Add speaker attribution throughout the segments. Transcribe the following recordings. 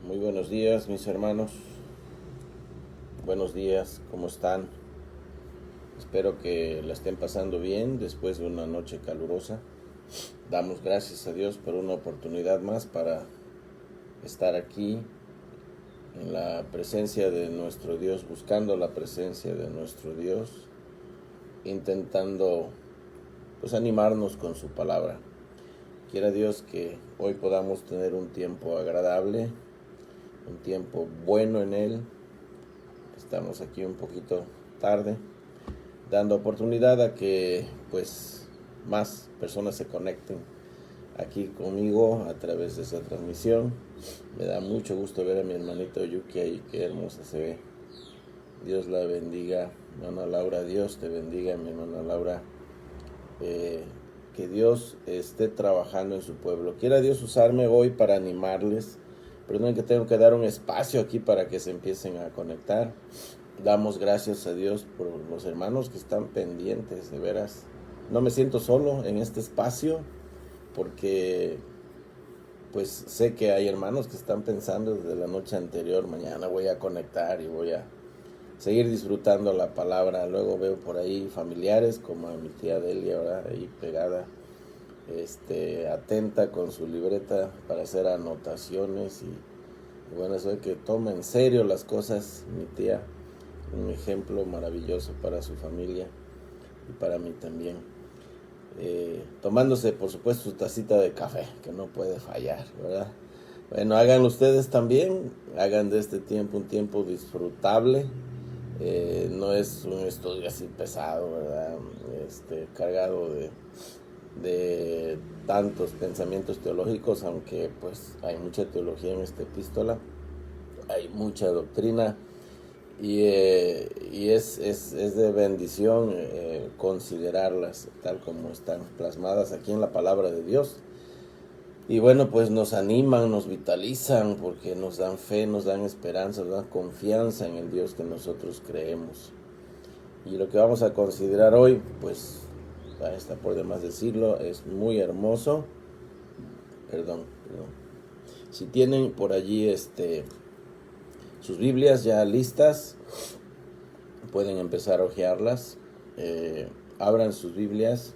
Speaker 1: Muy buenos días, mis hermanos. Buenos días, ¿cómo están? Espero que la estén pasando bien después de una noche calurosa. Damos gracias a Dios por una oportunidad más para estar aquí en la presencia de nuestro Dios, buscando la presencia de nuestro Dios, intentando animarnos con su palabra. Quiera Dios que hoy podamos tener un tiempo agradable, un tiempo bueno en Él. Estamos aquí un poquito tarde, dando oportunidad a que más personas se conecten aquí conmigo a través de esta transmisión. Me da mucho gusto ver a mi hermanito Yuki ahí, qué hermosa se ve. Dios la bendiga, mi hermana Laura. Dios te bendiga, mi hermana Laura. Que Dios esté trabajando en su pueblo. Quiera Dios usarme hoy para animarles. Perdonen que tengo que dar un espacio aquí para que se empiecen a conectar. Damos gracias a Dios por los hermanos que están pendientes, de veras. No me siento solo en este espacio porque sé que hay hermanos que están pensando desde la noche anterior, mañana voy a conectar y voy a seguir disfrutando la palabra. Luego veo por ahí familiares como a mi tía Delia, ¿verdad? Ahí pegada, atenta con su libreta para hacer anotaciones y bueno, eso es que toma en serio las cosas, mi tía. Un ejemplo maravilloso para su familia y para mí también. Tomándose, por supuesto, su tacita de café, que no puede fallar, ¿verdad? Bueno, hagan ustedes también, hagan de este tiempo un tiempo disfrutable. No es un estudio así pesado, ¿verdad? Cargado de tantos pensamientos teológicos, aunque hay mucha teología en esta epístola, hay mucha doctrina. Y es de bendición considerarlas tal como están plasmadas aquí en la palabra de Dios. Y bueno, nos animan, nos vitalizan, porque nos dan fe, nos dan esperanza, nos dan confianza en el Dios que nosotros creemos. Y lo que vamos a considerar hoy, está por demás decirlo, es muy hermoso. Perdón. Si tienen por allí sus Biblias ya listas, pueden empezar a hojearlas. Abran sus Biblias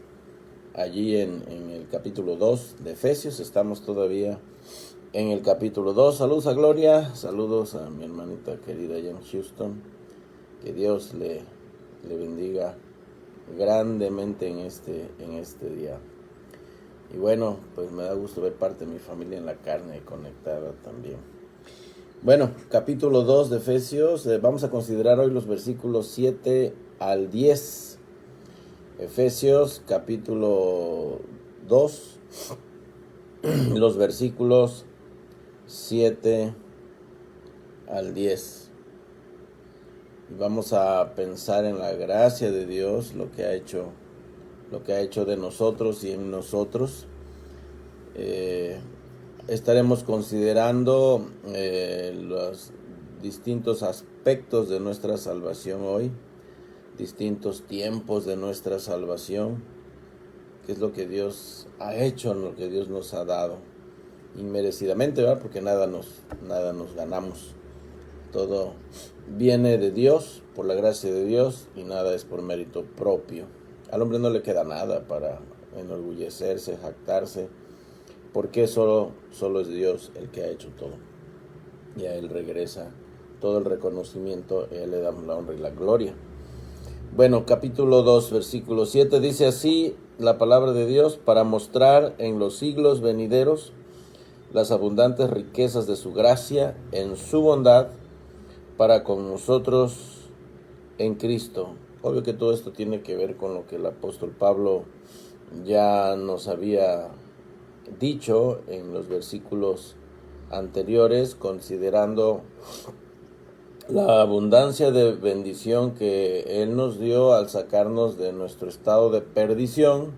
Speaker 1: allí en el capítulo 2 de Efesios. Estamos todavía en el capítulo 2. Saludos a Gloria, saludos a mi hermanita querida allá en Houston. Que Dios le bendiga grandemente en este día. Y bueno, me da gusto ver parte de mi familia en la carne conectada también. Bueno, capítulo 2 de Efesios, vamos a considerar hoy los versículos 7 al 10. Efesios capítulo 2, los versículos 7 al 10. Y vamos a pensar en la gracia de Dios, lo que ha hecho de nosotros y en nosotros. Estaremos considerando los distintos aspectos de nuestra salvación hoy, distintos tiempos de nuestra salvación, qué es lo que Dios ha hecho, lo que Dios nos ha dado inmerecidamente, ¿verdad? Porque nada nos ganamos, todo viene de Dios, por la gracia de Dios, y nada es por mérito propio. Al hombre no le queda nada para enorgullecerse, jactarse, porque solo es Dios el que ha hecho todo. Y a Él regresa todo el reconocimiento, a Él le damos la honra y la gloria. Bueno, capítulo 2, versículo 7, dice así la palabra de Dios: para mostrar en los siglos venideros las abundantes riquezas de su gracia en su bondad para con nosotros en Cristo. Obvio que todo esto tiene que ver con lo que el apóstol Pablo ya nos había dicho en los versículos anteriores, considerando la abundancia de bendición que Él nos dio al sacarnos de nuestro estado de perdición,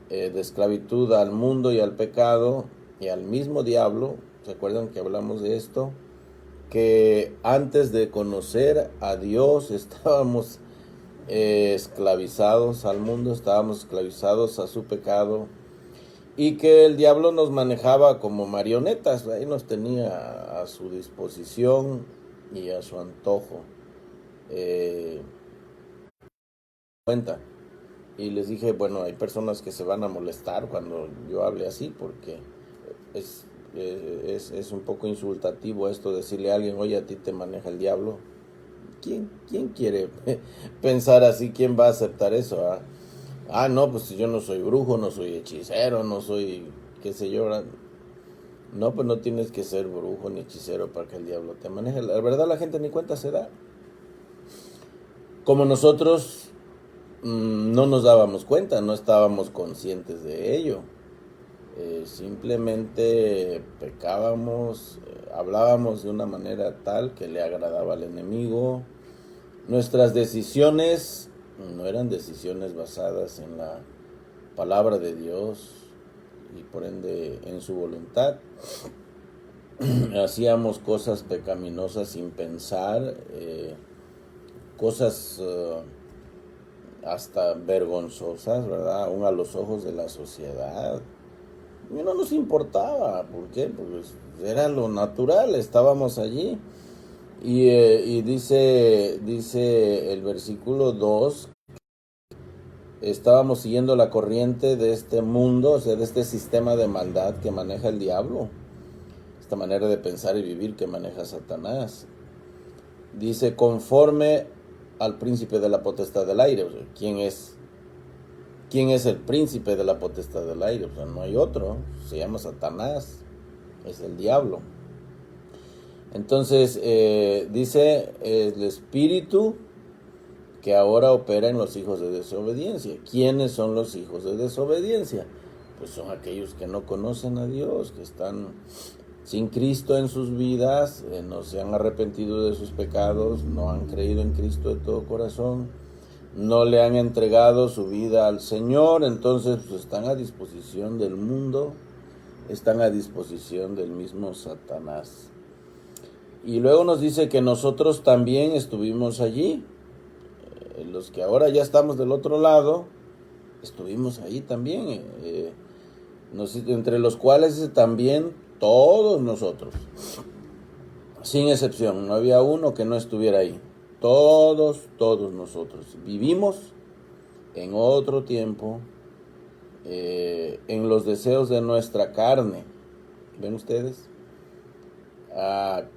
Speaker 1: de esclavitud al mundo y al pecado y al mismo diablo. ¿Se acuerdan que hablamos de esto? Que antes de conocer a Dios estábamos esclavizados al mundo, estábamos esclavizados a su pecado. y que el diablo nos manejaba como marionetas, ahí nos tenía a su disposición y a su antojo. Eh, Cuenta. Y les dije, bueno, hay personas que se van a molestar cuando yo hable así, porque es, es un poco insultativo esto, decirle a alguien, oye, a ti te maneja el diablo. ¿Quién quiere pensar así? ¿Quién va a aceptar eso? No, pues yo no soy brujo, no soy hechicero, no soy, qué sé yo. No, pues no tienes que ser brujo ni hechicero para que el diablo te maneje. La verdad la gente ni cuenta se da. Como nosotros no nos dábamos cuenta, no estábamos conscientes de ello. Simplemente pecábamos, hablábamos de una manera tal que le agradaba al enemigo. Nuestras decisiones no eran decisiones basadas en la palabra de Dios y por ende en su voluntad. Hacíamos cosas pecaminosas sin pensar, cosas hasta vergonzosas, ¿verdad? Aún a los ojos de la sociedad. Y no nos importaba, ¿por qué? Pues era lo natural, estábamos allí. Y dice el versículo 2, estábamos siguiendo la corriente de este mundo, o sea, de este sistema de maldad que maneja el diablo, esta manera de pensar y vivir que maneja Satanás. Dice, conforme al príncipe de la potestad del aire. O sea, ¿quién es el príncipe de la potestad del aire? O sea, no hay otro, se llama Satanás, es el diablo. Entonces, dice el espíritu que ahora opera en los hijos de desobediencia. ¿Quiénes son los hijos de desobediencia? Pues son aquellos que no conocen a Dios, que están sin Cristo en sus vidas, no se han arrepentido de sus pecados, no han creído en Cristo de todo corazón, no le han entregado su vida al Señor, entonces pues, están a disposición del mundo, están a disposición del mismo Satanás. Y luego nos dice que nosotros también estuvimos allí, los que ahora ya estamos del otro lado, estuvimos ahí también, entre los cuales también todos nosotros, sin excepción, no había uno que no estuviera ahí. Todos nosotros vivimos en otro tiempo, en los deseos de nuestra carne. ¿Ven ustedes?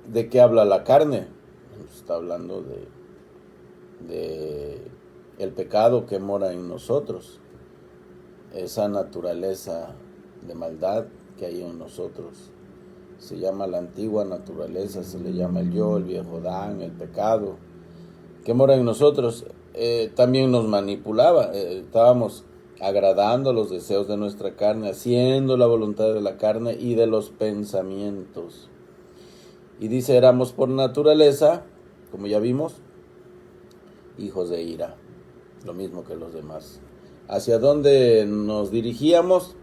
Speaker 1: ¿De qué habla la carne? Está hablando de el pecado que mora en nosotros, esa naturaleza de maldad que hay en nosotros. Se llama la antigua naturaleza, se le llama el yo, el viejo Adán, el pecado que mora en nosotros. También nos manipulaba, estábamos agradando los deseos de nuestra carne, haciendo la voluntad de la carne y de los pensamientos. Y dice, éramos por naturaleza, como ya vimos, hijos de ira, lo mismo que los demás. ¿Hacia dónde nos dirigíamos?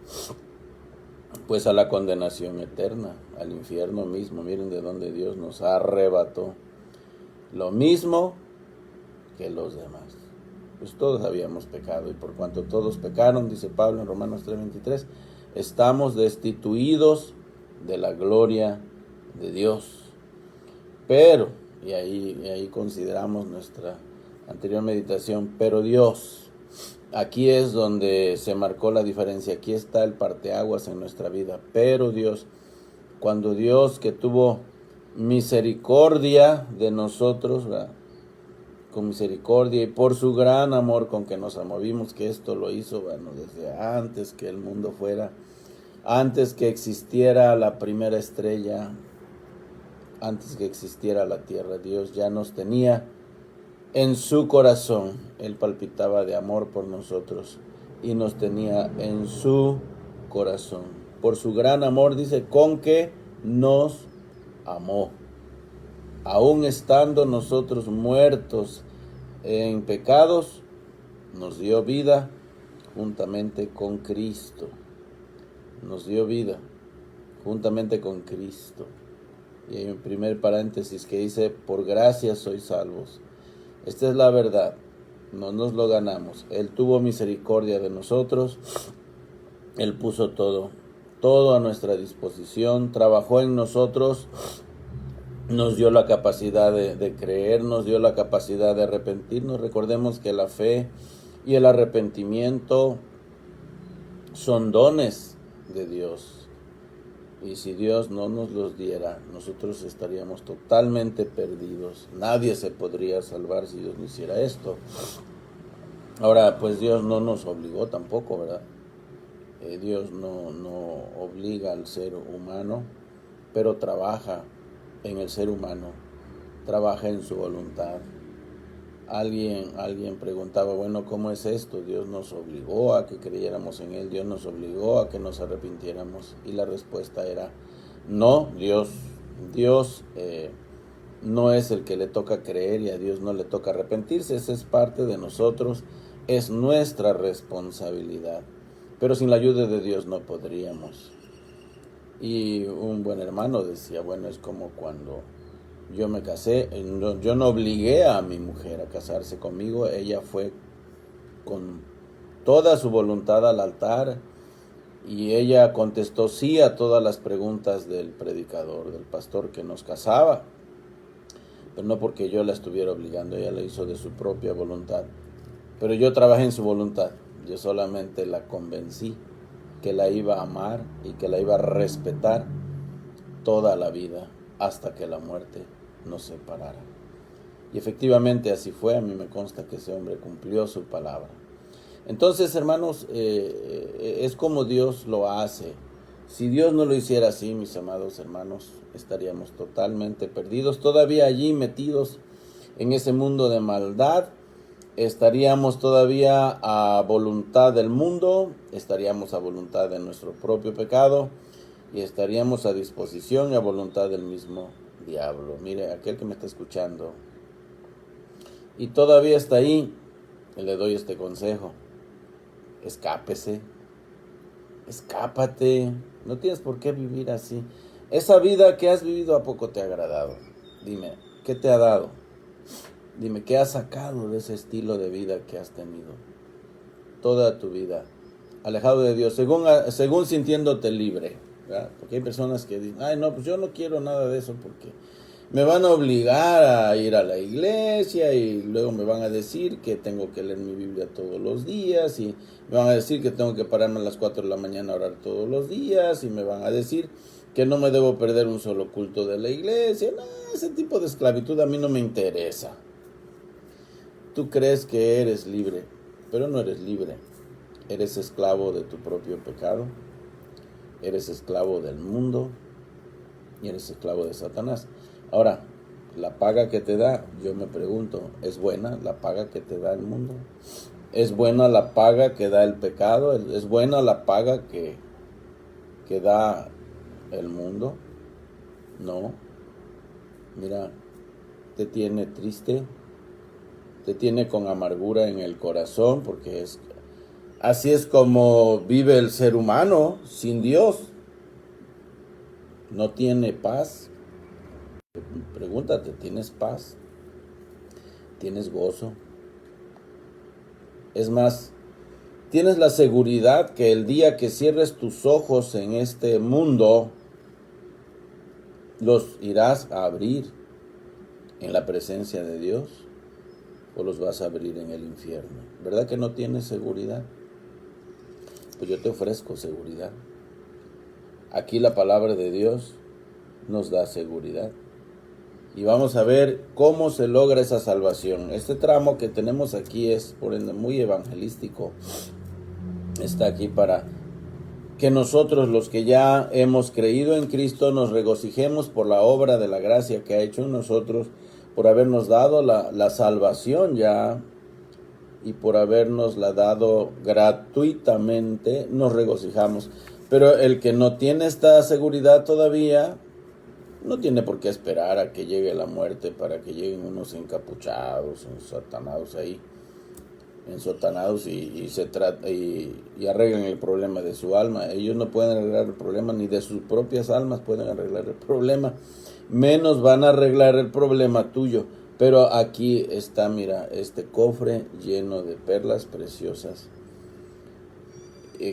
Speaker 1: Pues a la condenación eterna, al infierno mismo. Miren de dónde Dios nos arrebató. Lo mismo que los demás. Pues todos habíamos pecado, y por cuanto todos pecaron, dice Pablo en Romanos 3:23, estamos destituidos de la gloria de Dios. Pero, y ahí consideramos nuestra anterior meditación, pero Dios, aquí es donde se marcó la diferencia, aquí está el parteaguas en nuestra vida. Pero Dios, cuando Dios que tuvo misericordia de nosotros, ¿verdad?, con misericordia y por su gran amor con que nos amó, vimos que esto lo hizo, bueno, desde antes que el mundo fuera, antes que existiera la primera estrella, antes que existiera la tierra. Dios ya nos tenía en su corazón. Él palpitaba de amor por nosotros y nos tenía en su corazón. Por su gran amor, dice, con que nos amó. Aún estando nosotros muertos en pecados, nos dio vida juntamente con Cristo. Nos dio vida juntamente con Cristo. Y hay un primer paréntesis que dice, por gracia sois salvos. Esta es la verdad, no nos lo ganamos. Él tuvo misericordia de nosotros Él puso todo a nuestra disposición, trabajó en nosotros, nos dio la capacidad de creer, nos dio la capacidad de arrepentirnos. Recordemos que la fe y el arrepentimiento son dones de Dios. Y si Dios no nos los diera, nosotros estaríamos totalmente perdidos. Nadie se podría salvar si Dios no hiciera esto. Ahora, pues Dios no nos obligó tampoco, ¿verdad? Dios no obliga al ser humano, pero trabaja en el ser humano, trabaja en su voluntad. Alguien preguntaba, bueno, ¿cómo es esto? Dios nos obligó a que creyéramos en Él, Dios nos obligó a que nos arrepintiéramos. Y la respuesta era, no, Dios no es el que le toca creer y a Dios no le toca arrepentirse. Esa es parte de nosotros, es nuestra responsabilidad. Pero sin la ayuda de Dios no podríamos. Y un buen hermano decía, bueno, es como cuando yo me casé, yo no obligué a mi mujer a casarse conmigo, ella fue con toda su voluntad al altar y ella contestó sí a todas las preguntas del predicador, del pastor que nos casaba, pero no porque yo la estuviera obligando, ella lo hizo de su propia voluntad. Pero yo trabajé en su voluntad, yo solamente la convencí que la iba a amar y que la iba a respetar toda la vida hasta que la muerte nos separara. Y efectivamente así fue, a mí me consta que ese hombre cumplió su palabra. Entonces, hermanos, es como Dios lo hace. Si Dios no lo hiciera así, mis amados hermanos, estaríamos totalmente perdidos, todavía allí metidos en ese mundo de maldad. Estaríamos todavía a voluntad del mundo, estaríamos a voluntad de nuestro propio pecado y estaríamos a disposición y a voluntad del mismo diablo. Mire, aquel que me está escuchando y todavía está ahí, le doy este consejo: escápese, escápate, no tienes por qué vivir así. Esa vida que has vivido, ¿a poco te ha agradado? Dime, ¿qué te ha dado? Dime, ¿qué has sacado de ese estilo de vida que has tenido toda tu vida? Alejado de Dios, según sintiéndote libre, ¿verdad? Porque hay personas que dicen, ay, no, pues yo no quiero nada de eso porque me van a obligar a ir a la iglesia y luego me van a decir que tengo que leer mi Biblia todos los días y me van a decir que tengo que pararme a las 4 de la mañana a orar todos los días y me van a decir que no me debo perder un solo culto de la iglesia. No, ese tipo de esclavitud a mí no me interesa. Tú crees que eres libre, pero no eres libre. Eres esclavo de tu propio pecado, eres esclavo del mundo y eres esclavo de Satanás. Ahora, la paga que te da, yo me pregunto, ¿es buena la paga que te da el mundo? ¿Es buena la paga que da el pecado? ¿Es buena la paga que da el mundo? No. Mira, te tiene triste, te tiene con amargura en el corazón, porque así es como vive el ser humano sin Dios. No tiene paz. Pregúntate, ¿tienes paz? ¿Tienes gozo? Es más, tienes la seguridad que el día que cierres tus ojos en este mundo, los irás a abrir en la presencia de Dios o los vas a abrir en el infierno. ¿Verdad que no tienes seguridad? Pues yo te ofrezco seguridad. Aquí la palabra de Dios nos da seguridad. Y vamos a ver cómo se logra esa salvación. Este tramo que tenemos aquí es, por ende, muy evangelístico. Está aquí para que nosotros, los que ya hemos creído en Cristo, nos regocijemos por la obra de la gracia que ha hecho en nosotros, por habernos dado la salvación ya y por habernos la dado gratuitamente, nos regocijamos. Pero el que no tiene esta seguridad todavía, no tiene por qué esperar a que llegue la muerte para que lleguen unos encapuchados, ensotanados ahí, ensotanados y arreglen el problema de su alma. Ellos no pueden arreglar el problema, ni de sus propias almas pueden arreglar el problema, menos van a arreglar el problema tuyo. Pero aquí está, mira, este cofre lleno de perlas preciosas.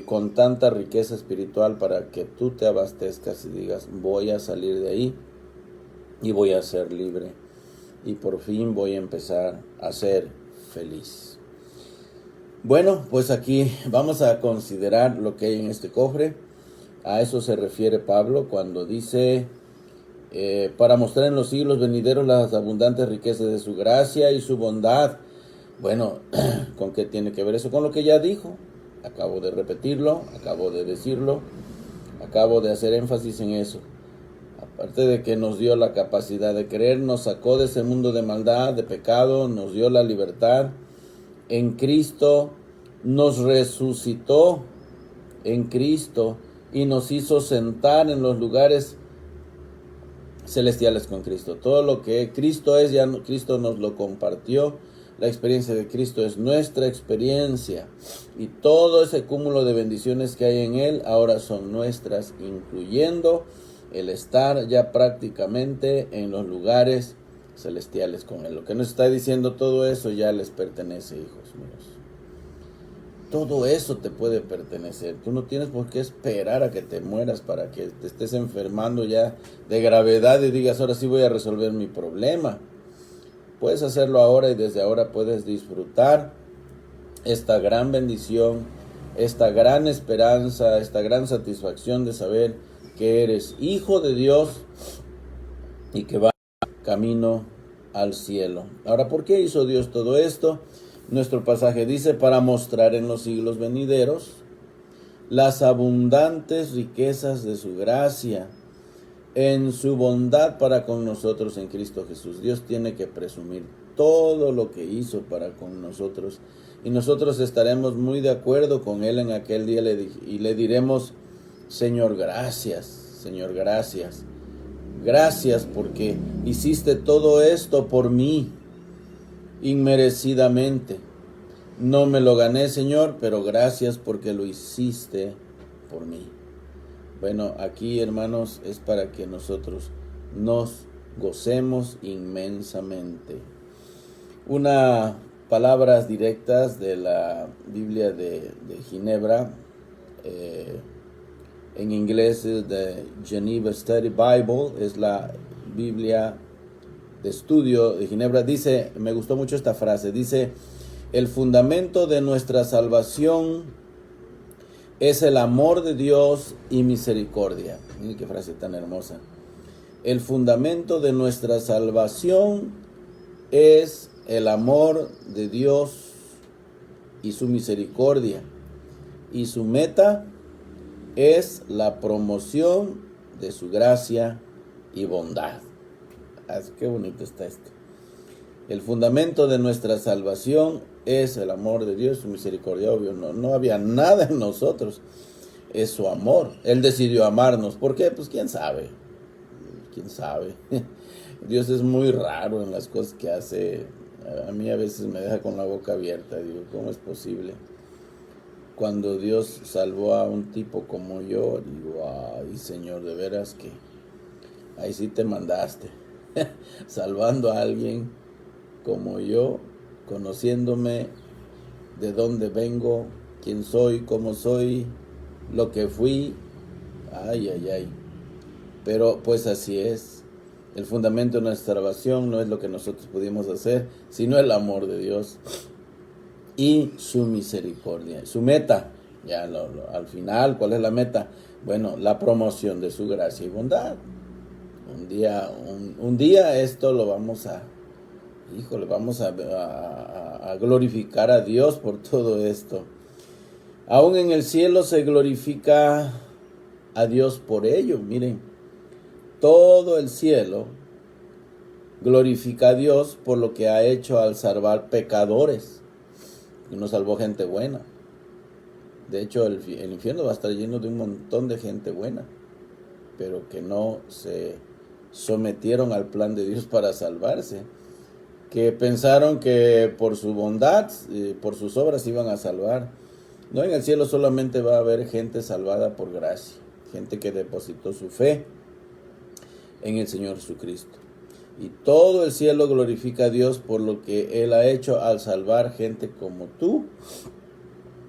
Speaker 1: con tanta riqueza espiritual para que tú te abastezcas y digas, voy a salir de ahí y voy a ser libre y por fin voy a empezar a ser feliz. Bueno, pues aquí vamos a considerar lo que hay en este cofre. A eso se refiere Pablo cuando dice, para mostrar en los siglos venideros las abundantes riquezas de su gracia y su bondad. Bueno, ¿con qué tiene que ver eso? Con lo que ya dijo. Acabo de repetirlo, acabo de decirlo, acabo de hacer énfasis en eso. Aparte de que nos dio la capacidad de creer, nos sacó de ese mundo de maldad, de pecado, nos dio la libertad en Cristo, nos resucitó en Cristo y nos hizo sentar en los lugares celestiales con Cristo. Todo lo que Cristo es, ya Cristo nos lo compartió. La experiencia de Cristo es nuestra experiencia y todo ese cúmulo de bendiciones que hay en Él ahora son nuestras, incluyendo el estar ya prácticamente en los lugares celestiales con Él. Lo que nos está diciendo todo eso ya les pertenece, hijos míos. Todo eso te puede pertenecer. Tú no tienes por qué esperar a que te mueras para que te estés enfermando ya de gravedad y digas, ahora sí voy a resolver mi problema. Puedes hacerlo ahora y desde ahora puedes disfrutar esta gran bendición, esta gran esperanza, esta gran satisfacción de saber que eres hijo de Dios y que va camino al cielo. Ahora, ¿por qué hizo Dios todo esto? Nuestro pasaje dice, para mostrar en los siglos venideros las abundantes riquezas de su gracia en su bondad para con nosotros en Cristo Jesús. Dios tiene que presumir todo lo que hizo para con nosotros y nosotros estaremos muy de acuerdo con Él en aquel día y le diremos, Señor, gracias, Señor, gracias. Gracias porque hiciste todo esto por mí inmerecidamente. No me lo gané, Señor, pero gracias porque lo hiciste por mí. Bueno, aquí, hermanos, es para que nosotros nos gocemos inmensamente. Unas palabras directas de la Biblia de Ginebra, en inglés es de Geneva Study Bible, es la Biblia de estudio de Ginebra. Dice, me gustó mucho esta frase, dice, el fundamento de nuestra salvación es el amor de Dios y misericordia. Miren qué frase tan hermosa. El fundamento de nuestra salvación es el amor de Dios y su misericordia. Y su meta es la promoción de su gracia y bondad. Qué bonito está esto. El fundamento de nuestra salvación es el amor de Dios, su misericordia. Obvio, no había nada en nosotros, es su amor. Él decidió amarnos. ¿Por qué? Pues quién sabe. Quién sabe. Dios es muy raro en las cosas que hace. A mí a veces me deja con la boca abierta. Digo, ¿cómo es posible? Cuando Dios salvó a un tipo como yo, digo, ay, Señor, de veras que ahí sí te mandaste. Salvando a alguien como yo, conociéndome de dónde vengo, quién soy, cómo soy, lo que fui. Ay, ay, ay. Pero pues así es. El fundamento de nuestra salvación no es lo que nosotros pudimos hacer, sino el amor de Dios y su misericordia. Su meta, ya al final, ¿cuál es la meta? Bueno, la promoción de su gracia y bondad. Un día esto lo vamos a, vamos a glorificar a Dios por todo esto. Aún en el cielo se glorifica a Dios por ello. Miren, todo el cielo glorifica a Dios por lo que ha hecho al salvar pecadores. Y no salvó gente buena. De hecho, el infierno va a estar lleno de un montón de gente buena, pero que no se sometieron al plan de Dios para salvarse, que pensaron que por su bondad, por sus obras iban a salvar. No, en el cielo solamente va a haber gente salvada por gracia, gente que depositó su fe en el Señor Jesucristo. Y todo el cielo glorifica a Dios por lo que Él ha hecho al salvar gente como tú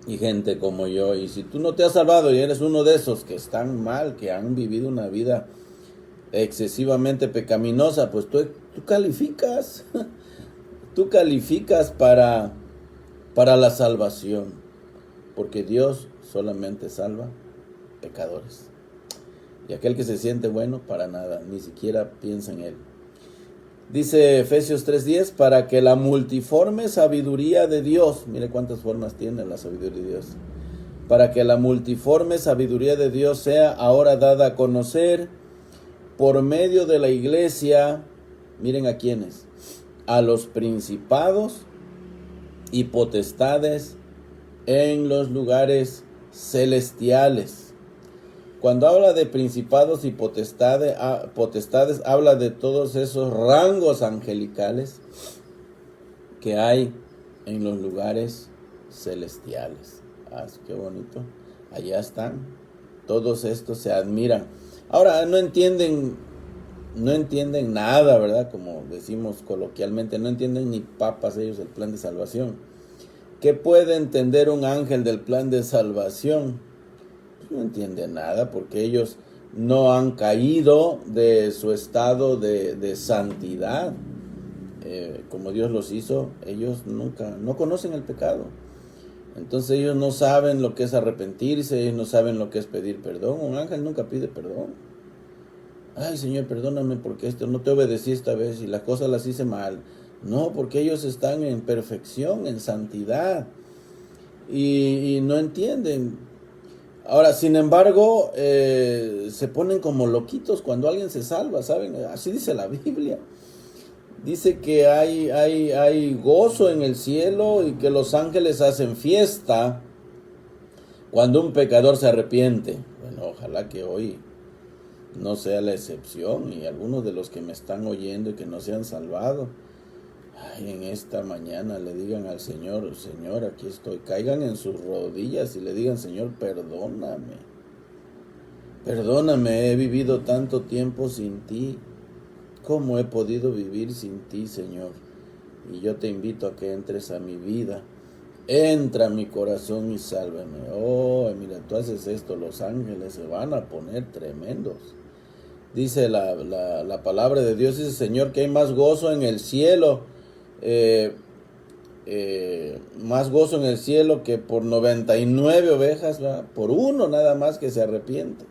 Speaker 1: y gente como yo. Y si tú no te has salvado y eres uno de esos que están mal, que han vivido una vida excesivamente pecaminosa, pues tú calificas, tú calificas para la salvación, porque Dios solamente salva pecadores. Y aquel que se siente bueno, para nada, ni siquiera piensa en él. Dice Efesios 3:10, para que la multiforme sabiduría de Dios, mire cuántas formas tiene la sabiduría de Dios, para que la multiforme sabiduría de Dios sea ahora dada a conocer por medio de la iglesia, miren a quiénes, a los principados y potestades en los lugares celestiales. Cuando habla de principados y potestades, habla de todos esos rangos angelicales que hay en los lugares celestiales. Qué bonito. Allá están. Todos estos se admiran. Ahora, no entienden nada, ¿verdad? Como decimos coloquialmente, no entienden ni papas ellos el plan de salvación. ¿Qué puede entender un ángel del plan de salvación? No entiende nada porque ellos no han caído de su estado de santidad. Como Dios los hizo, ellos no conocen el pecado. Entonces ellos no saben lo que es arrepentirse, ellos no saben lo que es pedir perdón. Un ángel nunca pide perdón. Ay, Señor, perdóname porque no te obedecí esta vez y las cosas las hice mal. No, porque ellos están en perfección, en santidad y no entienden. Ahora, sin embargo, se ponen como loquitos cuando alguien se salva, ¿saben? Así dice la Biblia. Dice que hay gozo en el cielo y que los ángeles hacen fiesta cuando un pecador se arrepiente. Bueno, ojalá que hoy no sea la excepción y algunos de los que me están oyendo y que no se han salvado, en esta mañana le digan al Señor, Señor, aquí estoy. Caigan en sus rodillas y le digan, Señor, perdóname. Perdóname, he vivido tanto tiempo sin ti. ¿Cómo he podido vivir sin ti, Señor? Y yo te invito a que entres a mi vida. Entra a mi corazón y sálvame. Oh, mira, tú haces esto, los ángeles se van a poner tremendos. Dice la palabra de Dios, dice, Señor, que hay más gozo en el cielo. Más gozo en el cielo que por 99 ovejas, ¿verdad? Por uno nada más que se arrepiente.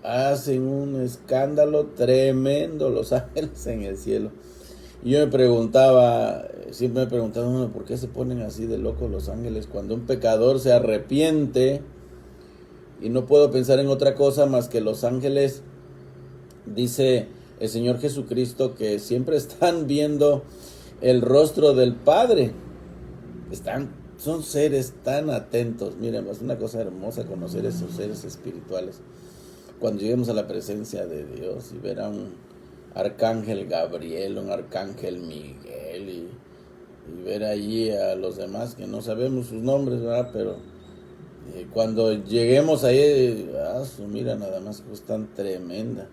Speaker 1: Hacen un escándalo tremendo los ángeles en el cielo. Y yo siempre me preguntaba, ¿por qué se ponen así de locos los ángeles cuando un pecador se arrepiente? Y no puedo pensar en otra cosa más que los ángeles, dice el Señor Jesucristo, que siempre están viendo el rostro del Padre. Son seres tan atentos. Miren, es una cosa hermosa conocer esos seres espirituales. Cuando lleguemos a la presencia de Dios y ver a un arcángel Gabriel, un arcángel Miguel y ver allí a los demás que no sabemos sus nombres, ¿verdad? Pero cuando lleguemos ahí, mira nada más, es tan tremenda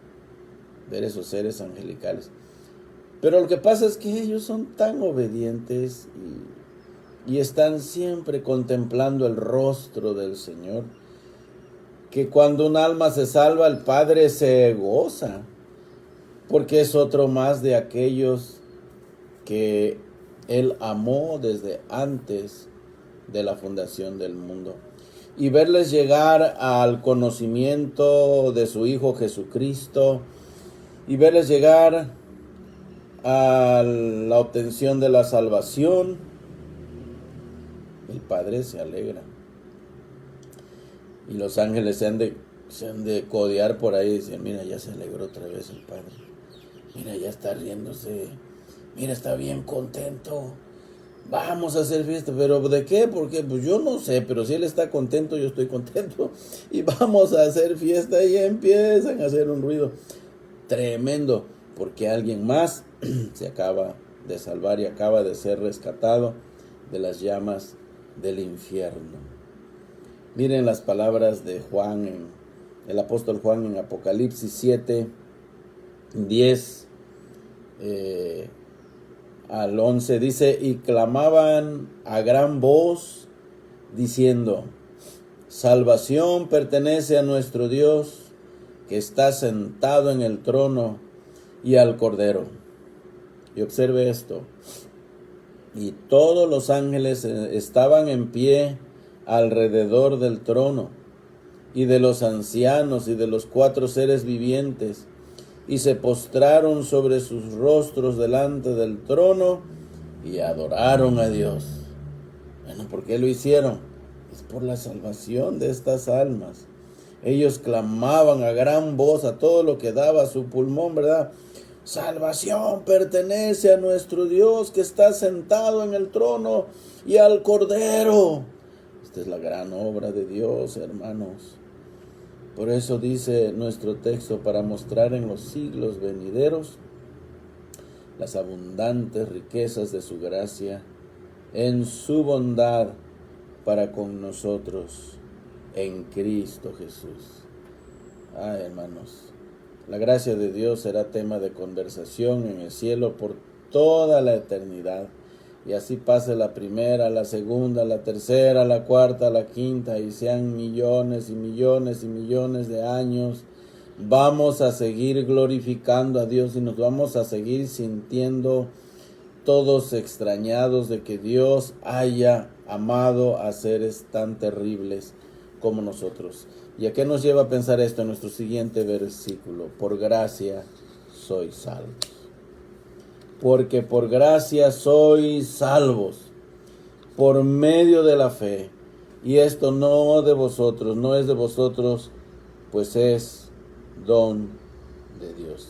Speaker 1: ver esos seres angelicales. Pero lo que pasa es que ellos son tan obedientes y están siempre contemplando el rostro del Señor, que cuando un alma se salva, el Padre se goza, porque es otro más de aquellos que Él amó desde antes de la fundación del mundo. Y verles llegar al conocimiento de su Hijo Jesucristo, y verles llegar a la obtención de la salvación, el Padre se alegra. Y los ángeles se han de codear por ahí y decir, mira, ya se alegró otra vez el Padre. Mira, ya está riéndose. Mira, está bien contento. Vamos a hacer fiesta. ¿Pero de qué? Porque pues yo no sé, pero si Él está contento, yo estoy contento. Y vamos a hacer fiesta y empiezan a hacer un ruido tremendo, porque alguien más se acaba de salvar y acaba de ser rescatado de las llamas del infierno. Miren las palabras de Juan, el apóstol Juan en Apocalipsis 7, 10 al 11. Dice, y clamaban a gran voz diciendo: salvación pertenece a nuestro Dios, que está sentado en el trono, y al Cordero. Y observe esto: y todos los ángeles estaban en pie alrededor del trono, y de los ancianos y de los 4 seres vivientes, y se postraron sobre sus rostros delante del trono y adoraron a Dios. Bueno, ¿por qué lo hicieron? Es por la salvación de estas almas. Ellos clamaban a gran voz, a todo lo que daba su pulmón, ¿verdad? Salvación pertenece a nuestro Dios, que está sentado en el trono, y al Cordero. Esta es la gran obra de Dios, hermanos. Por eso dice nuestro texto: para mostrar en los siglos venideros las abundantes riquezas de su gracia en su bondad para con nosotros en Cristo Jesús. Ay, hermanos, la gracia de Dios será tema de conversación en el cielo por toda la eternidad. Y así pase la primera, la segunda, la tercera, la cuarta, la quinta, y sean millones y millones y millones de años, vamos a seguir glorificando a Dios y nos vamos a seguir sintiendo todos extrañados de que Dios haya amado a seres tan terribles como nosotros. ¿Y a qué nos lleva a pensar esto en nuestro siguiente versículo? Por gracia sois salvos. Porque por gracia sois salvos, por medio de la fe. Y esto no de vosotros, no es de vosotros, pues es don de Dios.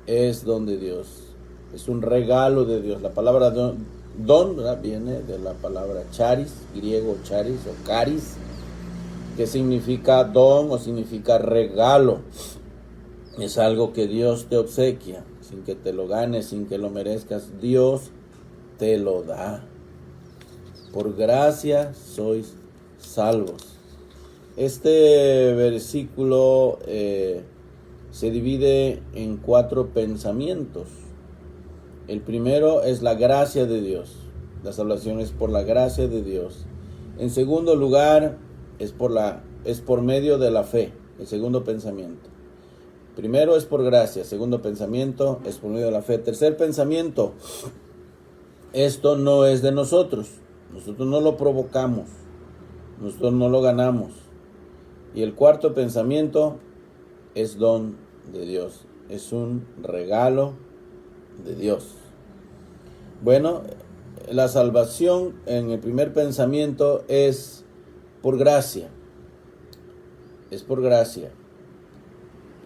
Speaker 1: Es don de Dios. Es un regalo de Dios. La palabra don, ¿verdad?, viene de la palabra charis, griego charis o caris, que significa don o significa regalo. Es algo que Dios te obsequia, sin que te lo ganes, sin que lo merezcas. Dios te lo da. Por gracia sois salvos. Este versículo se divide en 4 pensamientos. El primero es la gracia de Dios. La salvación es por la gracia de Dios. En segundo lugar, es por medio de la fe. El segundo pensamiento. Primero es por gracia. Segundo pensamiento es por medio de la fe. Tercer pensamiento: esto no es de nosotros. Nosotros no lo provocamos. Nosotros no lo ganamos. Y el cuarto pensamiento: es don de Dios. Es un regalo de Dios. Bueno, la salvación en el primer pensamiento es por gracia. Es por gracia.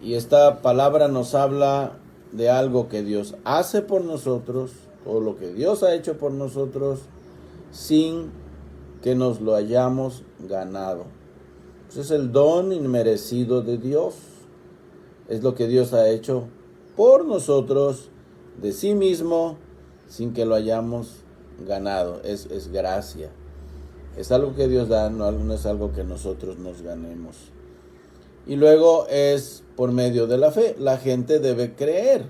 Speaker 1: Y esta palabra nos habla de algo que Dios hace por nosotros, o lo que Dios ha hecho por nosotros, sin que nos lo hayamos ganado. Ese es el don inmerecido de Dios. Es lo que Dios ha hecho por nosotros, de sí mismo, sin que lo hayamos ganado. Es gracia. Es algo que Dios da, no es algo que nosotros nos ganemos. Y luego es por medio de la fe. La gente debe creer.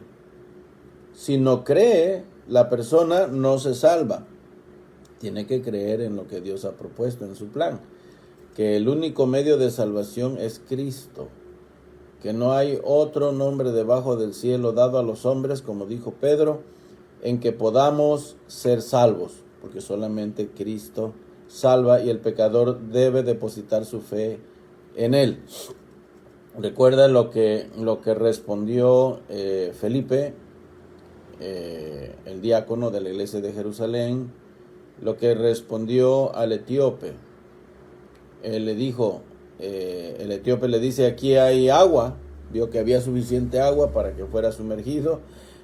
Speaker 1: Si no cree, la persona no se salva. Tiene que creer en lo que Dios ha propuesto en su plan. Que el único medio de salvación es Cristo. Que no hay otro nombre debajo del cielo dado a los hombres, como dijo Pedro, en que podamos ser salvos. Porque solamente Cristo salva y el pecador debe depositar su fe en Él. Recuerda lo que respondió Felipe, el diácono de la iglesia de Jerusalén, lo que respondió al etíope. Él le dijo, el etíope le dice: aquí hay agua. Vio que había suficiente agua para que fuera sumergido,